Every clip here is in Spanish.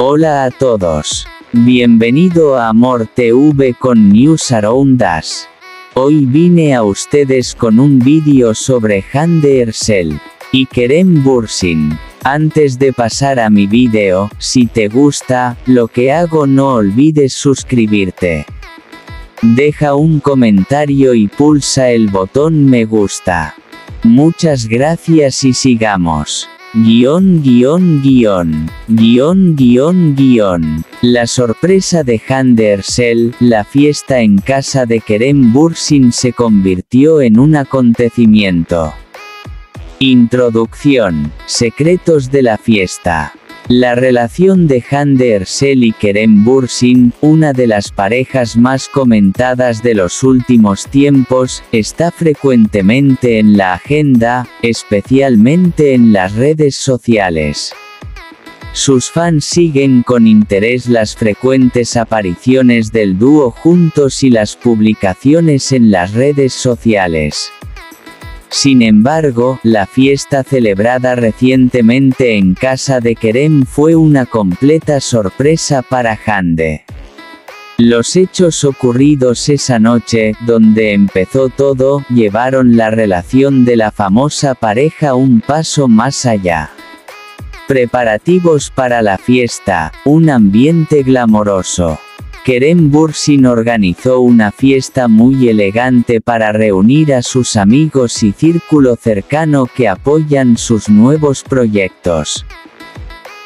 Hola a todos. Bienvenido a Amor TV con News Around Us. Hoy vine a ustedes con un vídeo sobre Hande Erçel y Kerem Bürsin. Antes de pasar a mi vídeo, si te gusta lo que hago, no olvides suscribirte. Deja un comentario y pulsa el botón me gusta. Muchas gracias y sigamos. La sorpresa de Hande Erçel, la fiesta en casa de Kerem Bürsin se convirtió en un acontecimiento. Introducción. Secretos de la fiesta. La relación de Hande Erçel y Kerem Bürsin, una de las parejas más comentadas de los últimos tiempos, está frecuentemente en la agenda, especialmente en las redes sociales. Sus fans siguen con interés las frecuentes apariciones del dúo juntos y las publicaciones en las redes sociales. Sin embargo, la fiesta celebrada recientemente en casa de Kerem fue una completa sorpresa para Hande. Los hechos ocurridos esa noche, donde empezó todo, llevaron la relación de la famosa pareja un paso más allá. Preparativos para la fiesta, un ambiente glamoroso. Kerem Bürsin organizó una fiesta muy elegante para reunir a sus amigos y círculo cercano que apoyan sus nuevos proyectos.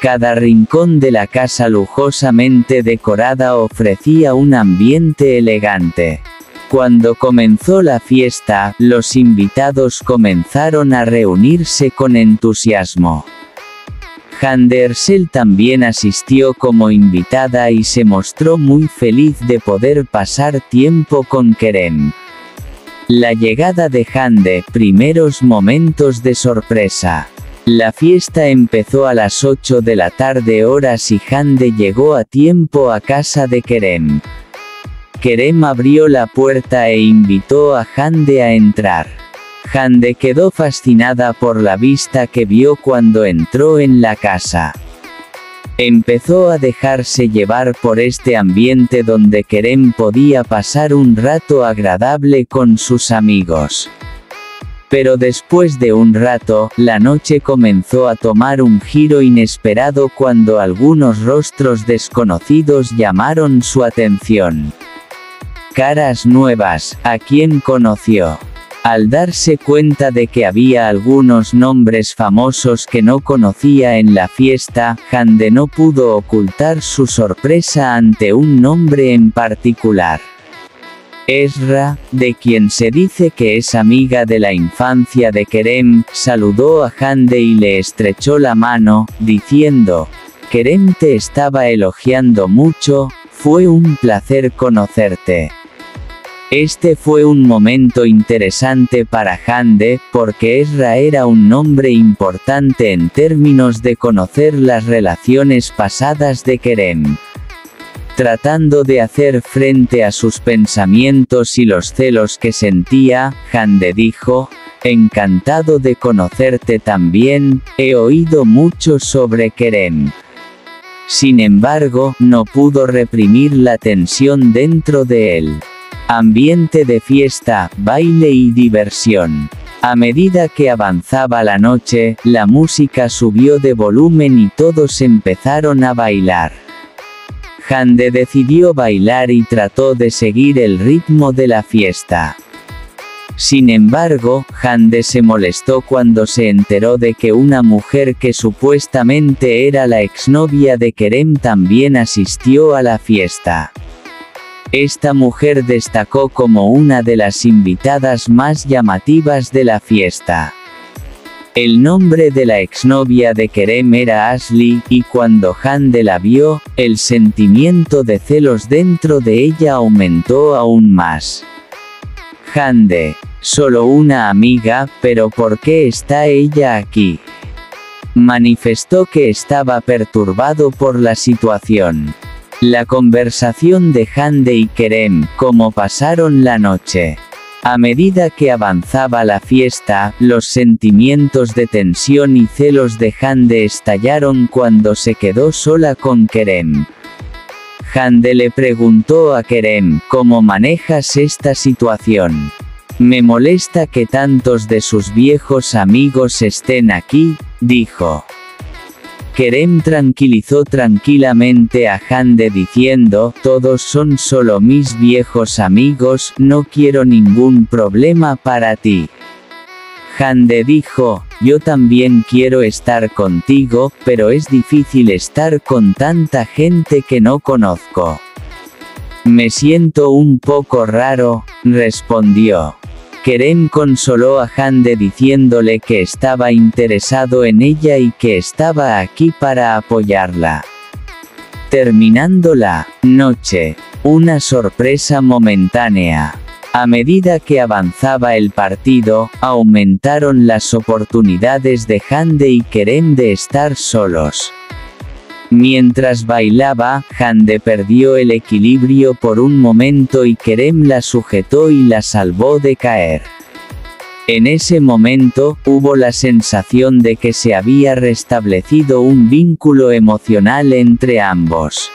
Cada rincón de la casa lujosamente decorada ofrecía un ambiente elegante. Cuando comenzó la fiesta, los invitados comenzaron a reunirse con entusiasmo. Hande Erçel también asistió como invitada y se mostró muy feliz de poder pasar tiempo con Kerem. La llegada de Hande, primeros momentos de sorpresa. La fiesta empezó a las 8 de la tarde horas y Hande llegó a tiempo a casa de Kerem. Kerem abrió la puerta e invitó a Hande a entrar. Hande quedó fascinada por la vista que vio cuando entró en la casa. Empezó a dejarse llevar por este ambiente donde Kerem podía pasar un rato agradable con sus amigos. Pero después de un rato, la noche comenzó a tomar un giro inesperado cuando algunos rostros desconocidos llamaron su atención. Caras nuevas, ¿a quién conoció? Al darse cuenta de que había algunos nombres famosos que no conocía en la fiesta, Hande no pudo ocultar su sorpresa ante un nombre en particular. Esra, de quien se dice que es amiga de la infancia de Kerem, saludó a Hande y le estrechó la mano, diciendo: «Kerem te estaba elogiando mucho, fue un placer conocerte». Este fue un momento interesante para Hande, porque Esra era un nombre importante en términos de conocer las relaciones pasadas de Kerem. Tratando de hacer frente a sus pensamientos y los celos que sentía, Hande dijo: «Encantado de conocerte también, he oído mucho sobre Kerem». Sin embargo, no pudo reprimir la tensión dentro de él. Ambiente de fiesta, baile y diversión. A medida que avanzaba la noche, la música subió de volumen y todos empezaron a bailar. Hande decidió bailar y trató de seguir el ritmo de la fiesta. Sin embargo, Hande se molestó cuando se enteró de que una mujer que supuestamente era la exnovia de Kerem también asistió a la fiesta. Esta mujer destacó como una de las invitadas más llamativas de la fiesta. El nombre de la exnovia de Kerem era Ashley, y cuando Hande la vio, el sentimiento de celos dentro de ella aumentó aún más. Hande, solo una amiga, pero ¿por qué está ella aquí?, manifestó que estaba perturbado por la situación. La conversación de Hande y Kerem, cómo pasaron la noche. A medida que avanzaba la fiesta, los sentimientos de tensión y celos de Hande estallaron cuando se quedó sola con Kerem. Hande le preguntó a Kerem, ¿cómo manejas esta situación? Me molesta que tantos de sus viejos amigos estén aquí, dijo. Kerem tranquilizó tranquilamente a Hande diciendo, todos son solo mis viejos amigos, no quiero ningún problema para ti. Hande dijo, yo también quiero estar contigo, pero es difícil estar con tanta gente que no conozco. Me siento un poco raro, respondió. Kerem consoló a Hande diciéndole que estaba interesado en ella y que estaba aquí para apoyarla. Terminando la noche, una sorpresa momentánea. A medida que avanzaba el partido, aumentaron las oportunidades de Hande y Kerem de estar solos. Mientras bailaba, Hande perdió el equilibrio por un momento y Kerem la sujetó y la salvó de caer. En ese momento, hubo la sensación de que se había restablecido un vínculo emocional entre ambos.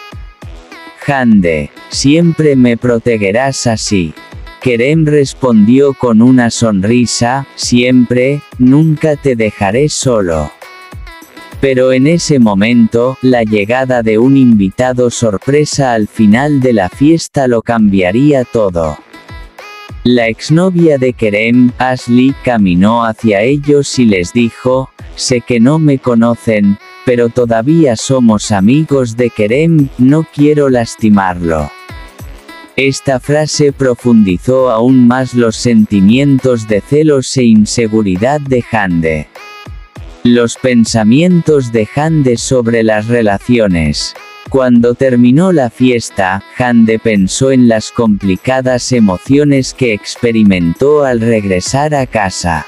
Hande, siempre me protegerás así. Kerem respondió con una sonrisa, siempre, nunca te dejaré solo. Pero en ese momento, la llegada de un invitado sorpresa al final de la fiesta lo cambiaría todo. La exnovia de Kerem, Ashley, caminó hacia ellos y les dijo, sé que no me conocen, pero todavía somos amigos de Kerem, no quiero lastimarlo. Esta frase profundizó aún más los sentimientos de celos e inseguridad de Hande. Los pensamientos de Hande sobre las relaciones. Cuando terminó la fiesta, Hande pensó en las complicadas emociones que experimentó al regresar a casa.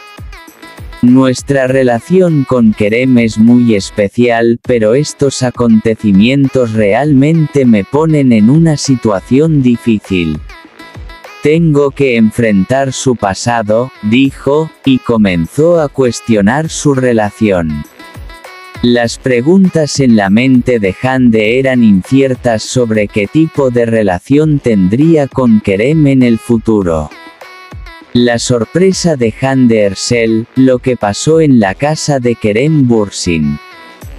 Nuestra relación con Kerem es muy especial, pero estos acontecimientos realmente me ponen en una situación difícil. Tengo que enfrentar su pasado, dijo, y comenzó a cuestionar su relación. Las preguntas en la mente de Hande eran inciertas sobre qué tipo de relación tendría con Kerem en el futuro. La sorpresa de Hande Ersel, lo que pasó en la casa de Kerem Bürsin.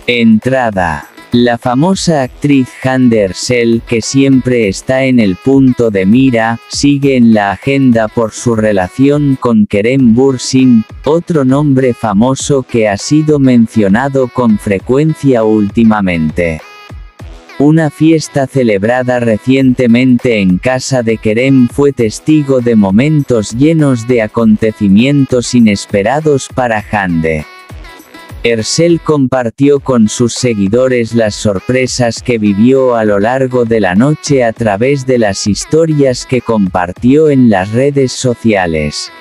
Entrada. La famosa actriz Hande Ersel, que siempre está en el punto de mira, sigue en la agenda por su relación con Kerem Bürsin, otro nombre famoso que ha sido mencionado con frecuencia últimamente. Una fiesta celebrada recientemente en casa de Kerem fue testigo de momentos llenos de acontecimientos inesperados para Hande. Ersel compartió con sus seguidores las sorpresas que vivió a lo largo de la noche a través de las historias que compartió en las redes sociales.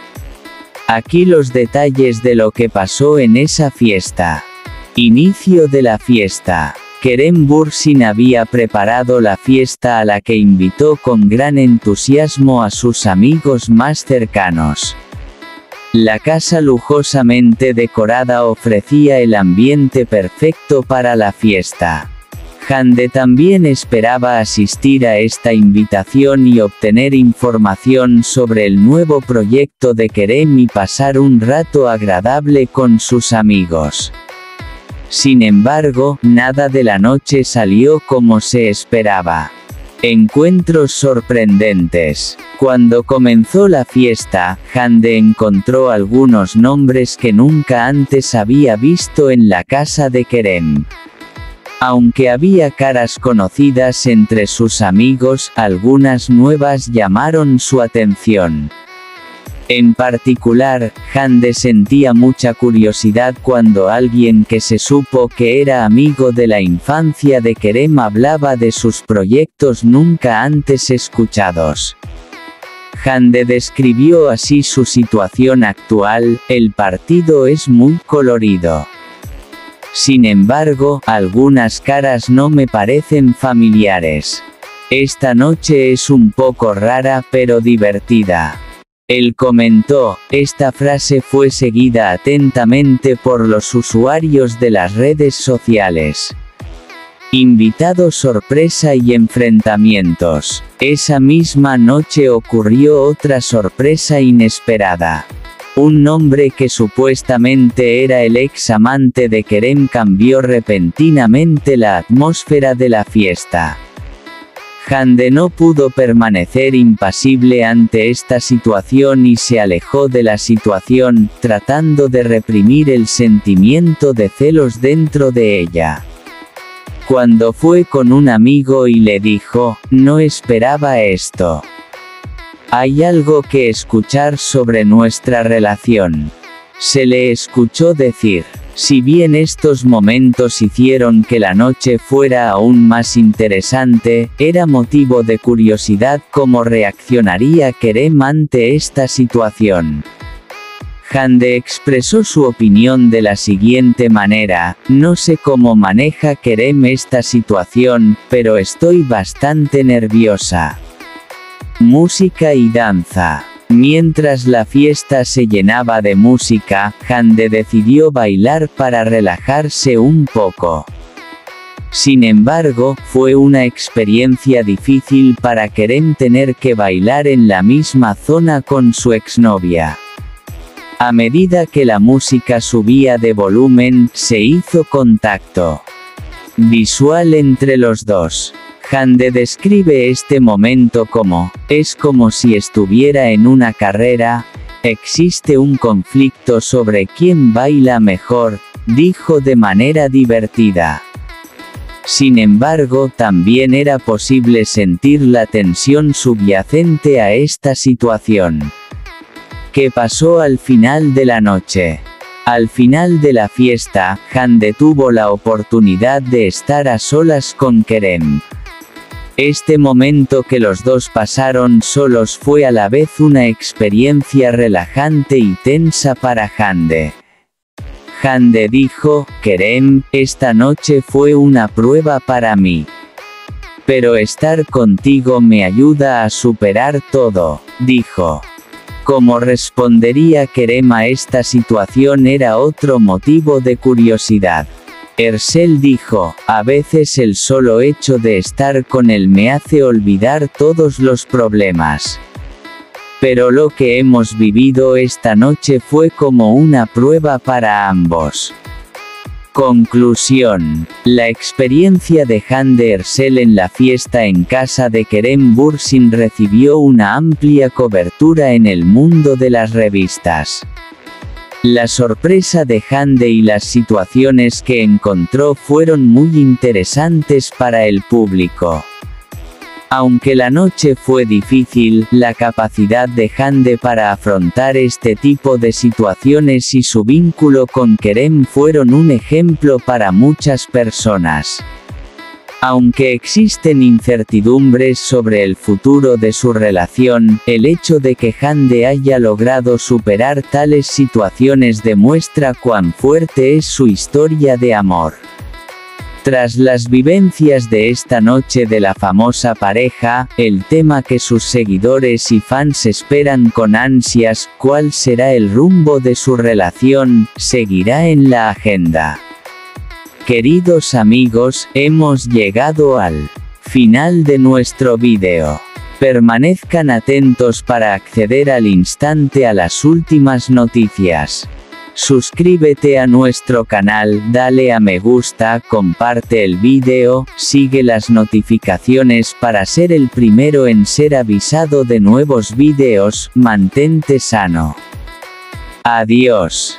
Aquí los detalles de lo que pasó en esa fiesta. Inicio de la fiesta. Kerem Bürsin había preparado la fiesta a la que invitó con gran entusiasmo a sus amigos más cercanos. La casa lujosamente decorada ofrecía el ambiente perfecto para la fiesta. Hande también esperaba asistir a esta invitación y obtener información sobre el nuevo proyecto de Kerem y pasar un rato agradable con sus amigos. Sin embargo, nada de la noche salió como se esperaba. Encuentros sorprendentes. Cuando comenzó la fiesta, Hande encontró algunos nombres que nunca antes había visto en la casa de Kerem. Aunque había caras conocidas entre sus amigos, algunas nuevas llamaron su atención. En particular, Hande sentía mucha curiosidad cuando alguien que se supo que era amigo de la infancia de Kerem hablaba de sus proyectos nunca antes escuchados. Hande describió así su situación actual: el partido es muy colorido. Sin embargo, algunas caras no me parecen familiares. Esta noche es un poco rara pero divertida. Él comentó, esta frase fue seguida atentamente por los usuarios de las redes sociales. Invitado sorpresa y enfrentamientos. Esa misma noche ocurrió otra sorpresa inesperada. Un hombre que supuestamente era el ex amante de Kerem cambió repentinamente la atmósfera de la fiesta. Hande no pudo permanecer impasible ante esta situación y se alejó de la situación, tratando de reprimir el sentimiento de celos dentro de ella. Cuando fue con un amigo y le dijo, no esperaba esto. Hay algo que escuchar sobre nuestra relación. Se le escuchó decir, si bien estos momentos hicieron que la noche fuera aún más interesante, era motivo de curiosidad cómo reaccionaría Kerem ante esta situación. Hande expresó su opinión de la siguiente manera, no sé cómo maneja Kerem esta situación, pero estoy bastante nerviosa. Música y danza. Mientras la fiesta se llenaba de música, Hande decidió bailar para relajarse un poco. Sin embargo, fue una experiencia difícil para Kerem tener que bailar en la misma zona con su exnovia. A medida que la música subía de volumen, se hizo contacto visual entre los dos. Hande describe este momento como, es como si estuviera en una carrera, existe un conflicto sobre quién baila mejor, dijo de manera divertida. Sin embargo, también era posible sentir la tensión subyacente a esta situación. ¿Qué pasó al final de la noche? Al final de la fiesta, Hande tuvo la oportunidad de estar a solas con Kerem. Este momento que los dos pasaron solos fue a la vez una experiencia relajante y tensa para Hande. Hande dijo, Kerem, esta noche fue una prueba para mí. Pero estar contigo me ayuda a superar todo, dijo. Cómo respondería Kerem a esta situación era otro motivo de curiosidad. Ersel dijo, a veces el solo hecho de estar con él me hace olvidar todos los problemas. Pero lo que hemos vivido esta noche fue como una prueba para ambos. Conclusión. La experiencia de Hande Ersel en la fiesta en casa de Kerem Bürsin recibió una amplia cobertura en el mundo de las revistas. La sorpresa de Hande y las situaciones que encontró fueron muy interesantes para el público. Aunque la noche fue difícil, la capacidad de Hande para afrontar este tipo de situaciones y su vínculo con Kerem fueron un ejemplo para muchas personas. Aunque existen incertidumbres sobre el futuro de su relación, el hecho de que Hande haya logrado superar tales situaciones demuestra cuán fuerte es su historia de amor. Tras las vivencias de esta noche de la famosa pareja, el tema que sus seguidores y fans esperan con ansias, ¿cuál será el rumbo de su relación?, seguirá en la agenda. Queridos amigos, hemos llegado al final de nuestro vídeo. Permanezcan atentos para acceder al instante a las últimas noticias. Suscríbete a nuestro canal, dale a me gusta, comparte el vídeo, sigue las notificaciones para ser el primero en ser avisado de nuevos vídeos, mantente sano. Adiós.